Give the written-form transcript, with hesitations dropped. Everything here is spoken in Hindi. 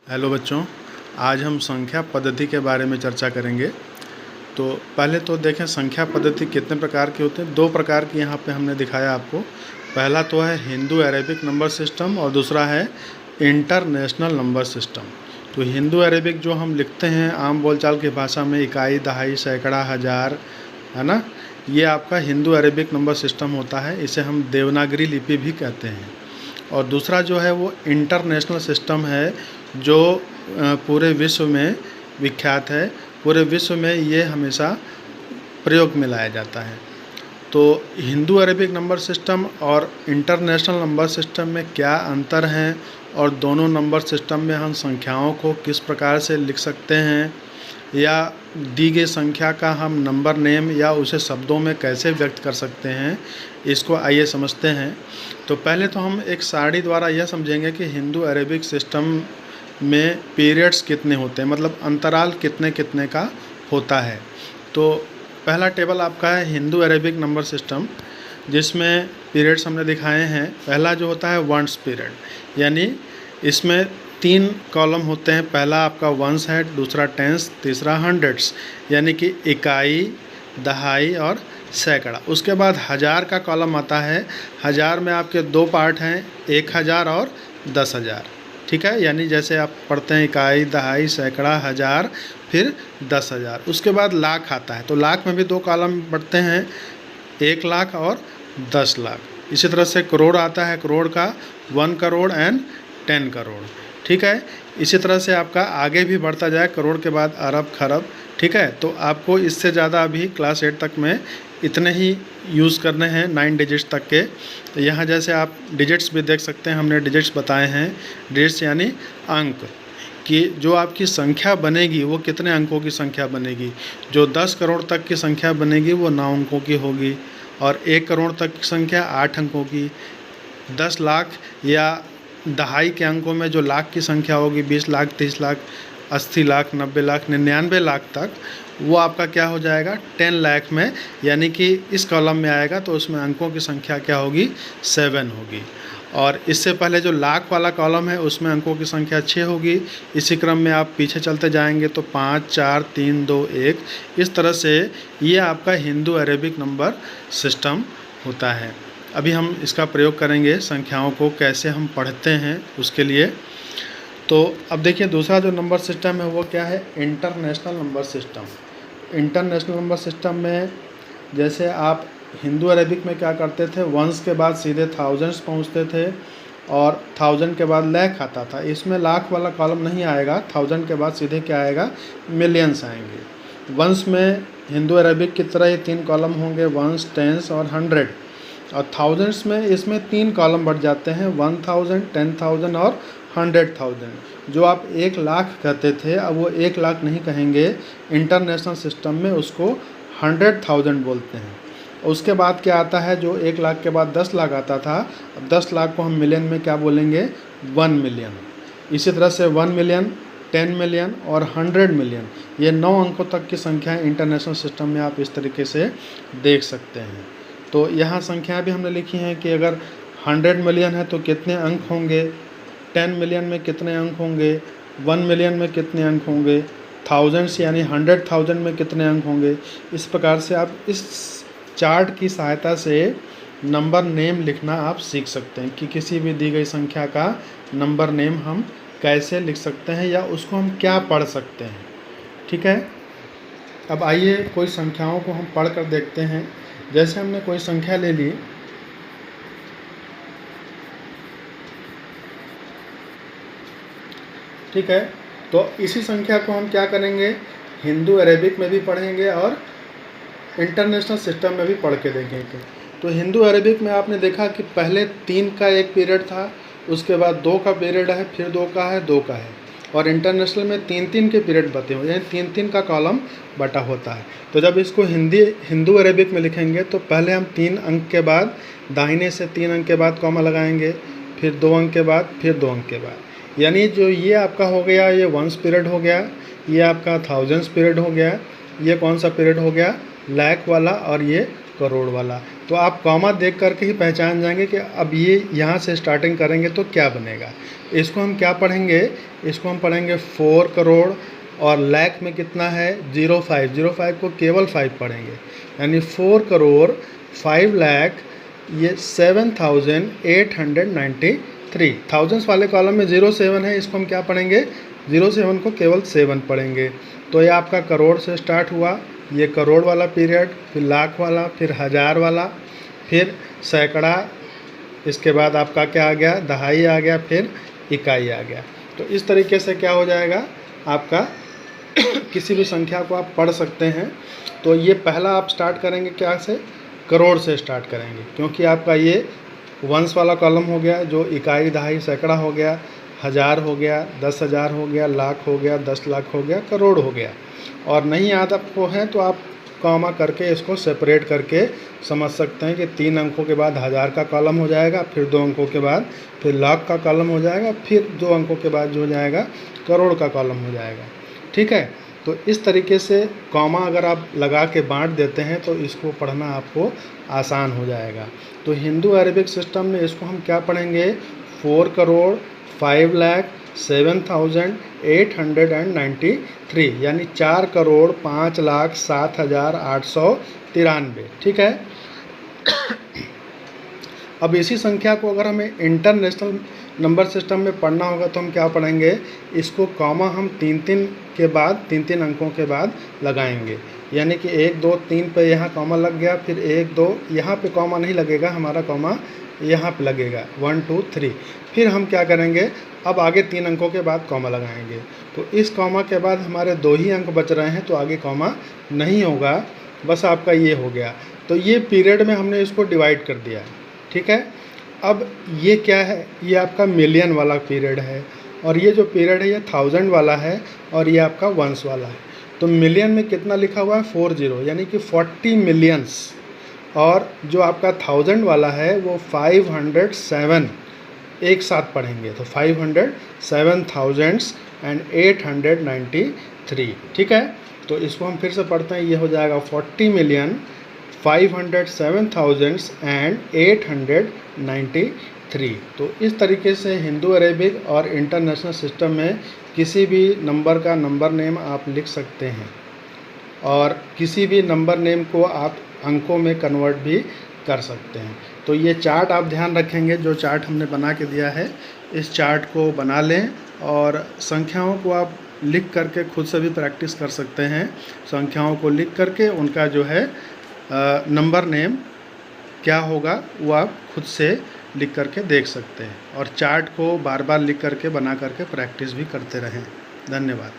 हेलो बच्चों, आज हम संख्या पद्धति के बारे में चर्चा करेंगे। तो पहले तो देखें संख्या पद्धति कितने प्रकार की होते हैं। दो प्रकार की यहाँ पे हमने दिखाया आपको। पहला तो है हिंदू अरेबिक नंबर सिस्टम और दूसरा है इंटरनेशनल नंबर सिस्टम। तो हिंदू अरेबिक जो हम लिखते हैं आम बोलचाल की भाषा में इकाई, दहाई, सैकड़ा, हज़ार, है ना, ये आपका हिंदू अरेबिक नंबर सिस्टम होता है। इसे हम देवनागरी लिपि भी कहते हैं। और दूसरा जो है वो इंटरनेशनल सिस्टम है, जो पूरे विश्व में विख्यात है। पूरे विश्व में ये हमेशा प्रयोग में लाया जाता है। तो हिंदू अरेबिक नंबर सिस्टम और इंटरनेशनल नंबर सिस्टम में क्या अंतर हैं और दोनों नंबर सिस्टम में हम संख्याओं को किस प्रकार से लिख सकते हैं, या दी गई संख्या का हम नंबर नेम या उसे शब्दों में कैसे व्यक्त कर सकते हैं, इसको आइए समझते हैं। तो पहले तो हम एक सारणी द्वारा यह समझेंगे कि हिंदू अरेबिक सिस्टम में पीरियड्स कितने होते हैं, मतलब अंतराल कितने कितने का होता है। तो पहला टेबल आपका है हिंदू अरेबिक नंबर सिस्टम, जिसमें पीरियड्स हमने दिखाए हैं। पहला जो होता है वंस पीरियड, यानी इसमें 3 कॉलम होते हैं। पहला आपका वंस है, दूसरा टेंस, तीसरा हंड्रेड्स, यानी कि इकाई, दहाई और सैकड़ा। उसके बाद हज़ार का कॉलम आता है। हज़ार में आपके 2 पार्ट हैं, 1000 और 10,000। ठीक है, यानी जैसे आप पढ़ते हैं इकाई, दहाई, सैकड़ा, हज़ार, फिर 10,000। उसके बाद लाख आता है। तो लाख में भी 2 कॉलम बढ़ते हैं, 1 लाख और 10 लाख। इसी तरह से करोड़ आता है। करोड़ का 1 करोड़ एंड 10 करोड़। ठीक है, इसी तरह से आपका आगे भी बढ़ता जाए, करोड़ के बाद अरब, खरब। ठीक है, तो आपको इससे ज़्यादा अभी क्लास 8 तक में इतने ही यूज़ करने हैं, 9 डिजिट्स तक के। तो यहाँ जैसे आप डिजिट्स भी देख सकते हैं, हमने डिजिट्स बताए हैं। डिजिट्स यानी अंक, कि जो आपकी संख्या बनेगी वो कितने अंकों की संख्या बनेगी। जो 10 करोड़ तक की संख्या बनेगी वो 9 अंकों की होगी, और 1 करोड़ तक की संख्या 8 अंकों की। 10 लाख या दहाई के अंकों में जो लाख की संख्या होगी, 20 लाख, 30 लाख, 80 लाख, 90 लाख, 99 लाख तक, वो आपका क्या हो जाएगा 10 लाख में, यानी कि इस कॉलम में आएगा। तो उसमें अंकों की संख्या क्या होगी, 7 होगी। और इससे पहले जो लाख वाला कॉलम है उसमें अंकों की संख्या 6 होगी। इसी क्रम में आप पीछे चलते जाएंगे तो 5, 4, 3, 2, 1, इस तरह से ये आपका हिंदू अरेबिक नंबर सिस्टम होता है। अभी हम इसका प्रयोग करेंगे, संख्याओं को कैसे हम पढ़ते हैं उसके लिए। तो अब देखिए दूसरा जो नंबर सिस्टम है वो क्या है, international number system. International number system में जैसे आप हिंदू अरेबिक में क्या करते थे, वंस के बाद सीधे थाउजेंड्स पहुंचते थे, और 1000 के बाद लाख आता था। इसमें लाख वाला कॉलम नहीं आएगा, 1000 के बाद सीधे क्या आएगा, मिलियंस आएंगे। वंस में हिंदू अरेबिक की तरह ही 3 कॉलम होंगे, वंस, टेंस और 100। और थाउजेंड्स में इसमें 3 कॉलम बढ़ जाते हैं, 1000, 10,000 और 100,000। जो आप 1 लाख कहते थे, अब वो 1 लाख नहीं कहेंगे, इंटरनेशनल सिस्टम में उसको 100,000 बोलते हैं। उसके बाद क्या आता है, जो 1 लाख के बाद 10 लाख आता था, अब 10 लाख को हम मिलियन में क्या बोलेंगे, 1 मिलियन। इसी तरह से 1 मिलियन, 10 मिलियन और 100 मिलियन, ये 9 अंकों तक की संख्याएं इंटरनेशनल सिस्टम में आप इस तरीके से देख सकते हैं। तो यहाँ संख्याएं भी हमने लिखी हैं कि अगर 100 मिलियन है तो कितने अंक होंगे, 10 मिलियन में कितने अंक होंगे, 1 मिलियन में कितने अंक होंगे, थाउजेंड्स यानी 100,000 में कितने अंक होंगे। इस प्रकार से आप इस चार्ट की सहायता से नंबर नेम लिखना आप सीख सकते हैं, कि किसी भी दी गई संख्या का नंबर नेम हम कैसे लिख सकते हैं या उसको हम क्या पढ़ सकते हैं। ठीक है, अब आइए कोई संख्याओं को हम पढ़ कर देखते हैं। जैसे हमने कोई संख्या ले ली, ठीक है, तो इसी संख्या को हम क्या करेंगे, हिंदू अरेबिक में भी पढ़ेंगे और इंटरनेशनल सिस्टम में भी पढ़ के देखेंगे। तो हिंदू अरेबिक में आपने देखा कि पहले 3 का एक पीरियड था, उसके बाद 2 का पीरियड है, फिर 2 का है, 2 का है, और इंटरनेशनल में 3-3 के पीरियड बते हुए हैं, 3-3 का कॉलम बटा होता है। तो जब इसको हिंदू अरेबिक में लिखेंगे तो पहले हम 3 अंक के बाद दाहिने से 3 अंक के बाद कॉमा लगाएंगे, फिर 2 अंक के बाद, फिर 2 अंक के बाद, यानी जो ये आपका हो गया, ये वंस पीरियड हो गया, ये आपका थाउजेंड्स पीरियड हो गया, ये कौन सा पीरियड हो गया, लाख वाला, और ये करोड़ वाला। तो आप कॉमा देख करके ही पहचान जाएंगे कि अब ये यहाँ से स्टार्टिंग करेंगे तो क्या बनेगा। इसको हम क्या पढ़ेंगे, इसको हम पढ़ेंगे 4 करोड़, और लाख में कितना है 05, 05 को केवल 5 पढ़ेंगे, यानी 4 करोड़ 5 लाख, ये 7,893। थाउजेंड्स वाले कॉलम में 07 है, इसको हम क्या पढ़ेंगे, 07 को केवल 7 पढ़ेंगे। तो ये आपका करोड़ से स्टार्ट हुआ, ये करोड़ वाला पीरियड, फिर लाख वाला, फिर हज़ार वाला, फिर सैकड़ा, इसके बाद आपका क्या आ गया, दहाई आ गया, फिर इकाई आ गया। तो इस तरीके से क्या हो जाएगा आपका किसी भी संख्या को आप पढ़ सकते हैं। तो ये पहला आप स्टार्ट करेंगे क्या से, करोड़ से स्टार्ट करेंगे, क्योंकि आपका ये वंश वाला कॉलम हो गया, जो इकाई दहाई सैकड़ा हो गया, हज़ार हो गया, 10,000 हो गया, लाख हो गया, 10 लाख हो गया, करोड़ हो गया। और नहीं याद आपको है तो आप कॉमा करके इसको सेपरेट करके समझ सकते हैं कि 3 अंकों के बाद हज़ार का कॉलम हो जाएगा, फिर 2 अंकों के बाद फिर लाख का कॉलम हो जाएगा, फिर 2 अंकों के बाद जो हो जाएगा करोड़ का कॉलम हो जाएगा। ठीक है, तो इस तरीके से कॉमा अगर आप लगा के बांट देते हैं तो इसको पढ़ना आपको आसान हो जाएगा। तो हिंदू अरेबिक सिस्टम में इसको हम क्या पढ़ेंगे, 4 करोड़ 5 लाख 7,893, यानी 4 करोड़ 5 लाख 7,893। ठीक है। अब इसी संख्या को अगर हमें इंटरनेशनल नंबर सिस्टम में पढ़ना होगा तो हम क्या पढ़ेंगे, इसको कॉमा हम 3-3 के बाद 3-3 अंकों के बाद लगाएंगे, यानी कि 1 2 3 पे यहाँ कॉमा लग गया, फिर 1 2 यहाँ पे कॉमा नहीं लगेगा, हमारा कॉमा यहाँ पे लगेगा 1 2 3। फिर हम क्या करेंगे, अब आगे 3 अंकों के बाद कॉमा लगाएंगे। तो इस कॉमा के बाद हमारे 2 ही अंक बच रहे हैं, तो आगे कॉमा नहीं होगा, बस आपका ये हो गया। तो ये पीरियड में हमने इसको डिवाइड कर दिया। ठीक है। अब ये क्या है, ये आपका मिलियन वाला पीरियड है, और ये जो पीरियड है ये 1000 वाला है, और ये आपका वंश वाला है। तो मिलियन में कितना लिखा हुआ है 40, यानी कि 40 मिलियंस, और जो आपका 1000 वाला है वो 507 एक साथ पढ़ेंगे, तो 507,893। ठीक है। तो इसको हम फिर से पढ़ते हैं, ये हो जाएगा 40,507,893। तो इस तरीके से हिंदू अरेबिक और इंटरनेशनल सिस्टम में किसी भी नंबर का नंबर नेम आप लिख सकते हैं, और किसी भी नंबर नेम को आप अंकों में कन्वर्ट भी कर सकते हैं। तो ये चार्ट आप ध्यान रखेंगे, जो चार्ट हमने बना के दिया है, इस चार्ट को बना लें, और संख्याओं को आप लिख करके खुद से भी प्रैक्टिस कर सकते हैं। संख्याओं को लिख करके उनका जो है नंबर नेम क्या होगा वो आप खुद से लिख करके देख सकते हैं, और चार्ट को बार बार लिख करके बना करके प्रैक्टिस भी करते रहें। धन्यवाद।